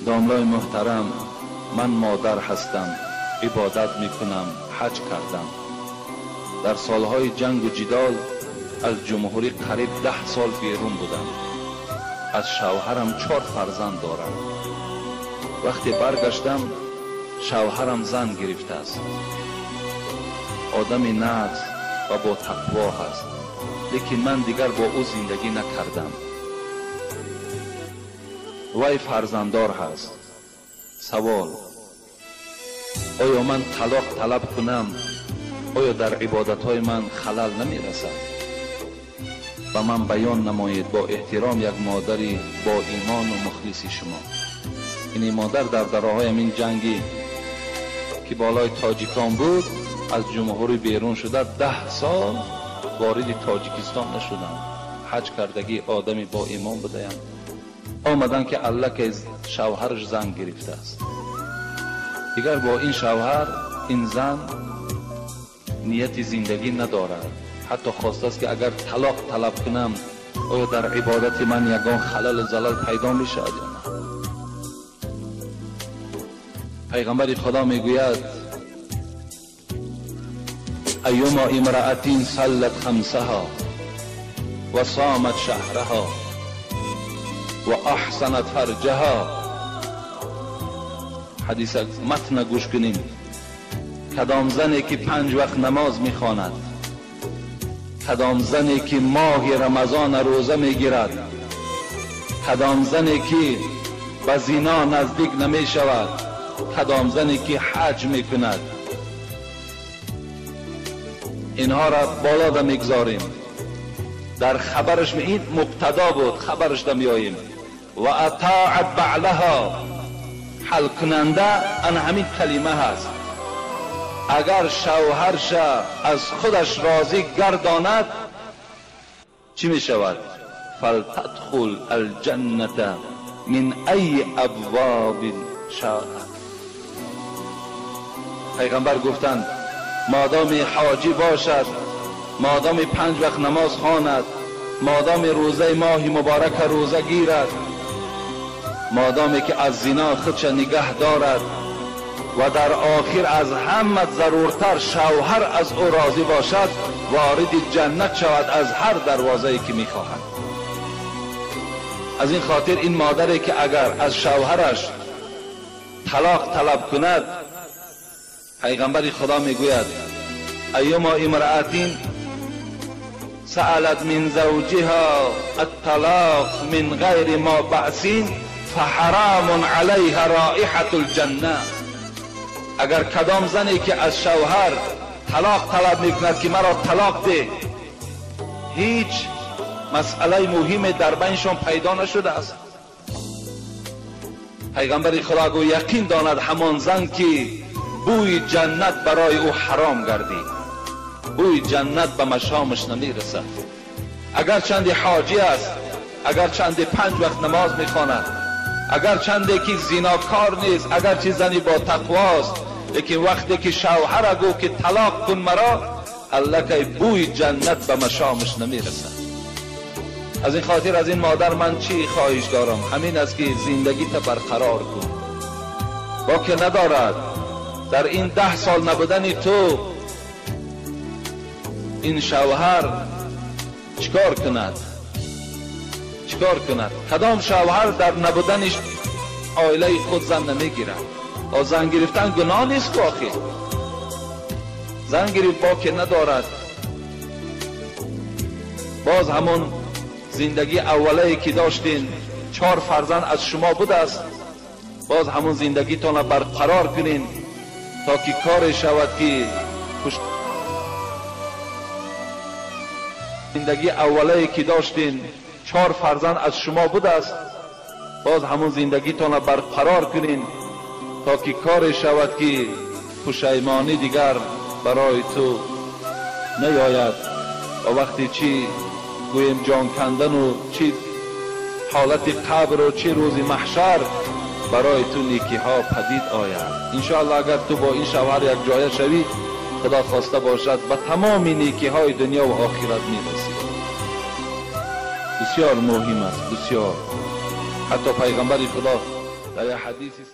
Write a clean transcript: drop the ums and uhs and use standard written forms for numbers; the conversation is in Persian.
داملای محترم، من مادر هستم، عبادت میکنم، حج کردم. در سالهای جنگ و جدال از جمهوری قریب 10 سال بیرون بودم. از شوهرم 4 فرزند دارم. وقتی برگشتم شوهرم زن گرفته است. آدمی ناز و با تقوا هست، لیکن من دیگر با او زندگی نکردم. وی فرزنددار هست. سوال: آیا من طلاق طلب کنم؟ آیا در عبادتهای من خلل نمی رسد؟ و من بیان نمایید با احترام یک مادری با ایمان و مخلصی شما. این مادر در دراهای این جنگی که بالای تاجیکان بود از جمهوری بیرون شده 10 سال وارد تاجیکستان نشدن. حج کردگی آدمی با ایمان بودند. آمدن که الله که شوهرش زن گرفته است. دیگر با این شوهر این زن نیت زندگی ندارد. حتی خواسته است که اگر طلاق طلب کنم آیا در عبادت من یگان خلل زلل پیدا می شود یا نه؟ پیغمبر خدا می گوید: ایما امرأة صلت خمسها و صامت شهرها و احسنت فرجها. حدیث متن گوش کنیم. کدام زنی که 5 وقت نماز میخواند، کدام زنی که ماه رمضان روزه میگیرد، کدام زنی که به زنا نزدیک نمی شود، کدام زنی که حج میکند، اینها را بالا دا میگذاریم. در خبرش این مبتدا بود، خبرش دا میاییم. و اطاعت بعلها، حل کننده ان همین کلمه هست. اگر شوهرش از خودش راضی گرداند چی می شود؟ فلتدخل الجنة من ای ابواب شاء. پیغمبر گفتند مادام حاجی باشد، مادام 5 وقت نماز خواند، مادام روزه ماه مبارک روزه گیرد، مادامی که از زنا خودش نگه دارد و در آخر از همه ضرورتر شوهر از او راضی باشد، وارد جنت شود از هر دروازه‌ای که می‌خواهد. از این خاطر این مادری که اگر از شوهرش طلاق طلب کند، پیغمبر خدا میگوید: ایما امرأة سألت من زوجها الطلاق من غیر ما بأس فحرام علیها رائحة الجنه. اگر کدام زنی که از شوهر طلاق طلب میکند که مرا طلاق ده، هیچ مسئله مهمی در بینشان پیدا نشده است. پیغمبر خدا گو یقین داند همان زن که بوی جنت برای او حرام گردید، بوی جنت به مشامش نمیرسد. اگر چندی حاجی است، اگر چندی 5 وقت نماز میخواند، اگر چندی که زناکار نیست، اگر چه زنی با تقواست، لیکن وقتی که شوهر گو که طلاق کن مرا، الله که بوی جنت به مشامش نمیرسد. از این خاطر از این مادر من چی خواهش دارم؟ همین است که زندگی تا برقرار کن. با که ندارد در این 10 سال نبودن تو این شوهر چیکار کند؟ چیکار کند؟ کدام شوهر در نبودنش عائله خود زن نمیگیرد؟ و زن گرفتن گناه نیست که آخه زن گرفت با که ندارد. باز همون زندگی اولی که داشتین 4 فرزند از شما بود است، باز همون زندگیتان را برقرار کنین تا که کار شود که زندگی اولی که داشتین 4 فرزند از شما بود است، باز همون زندگیتان را برقرار کنین تا که کار شود که پشیمانی دیگر برای تو نیاید. و وقتی چی گویم جان کندن و چی حالت قبر و چی روز محشر برای تو نیکی ها پدید آید. انشاءالله اگر تو با این شوهر یک جایه شوی، خدا خواسته باشد به تمام نیکی های دنیا و آخرت میرسی. بسیار مهم است، بسیار. حتی پیغمبر خدا در حدیثی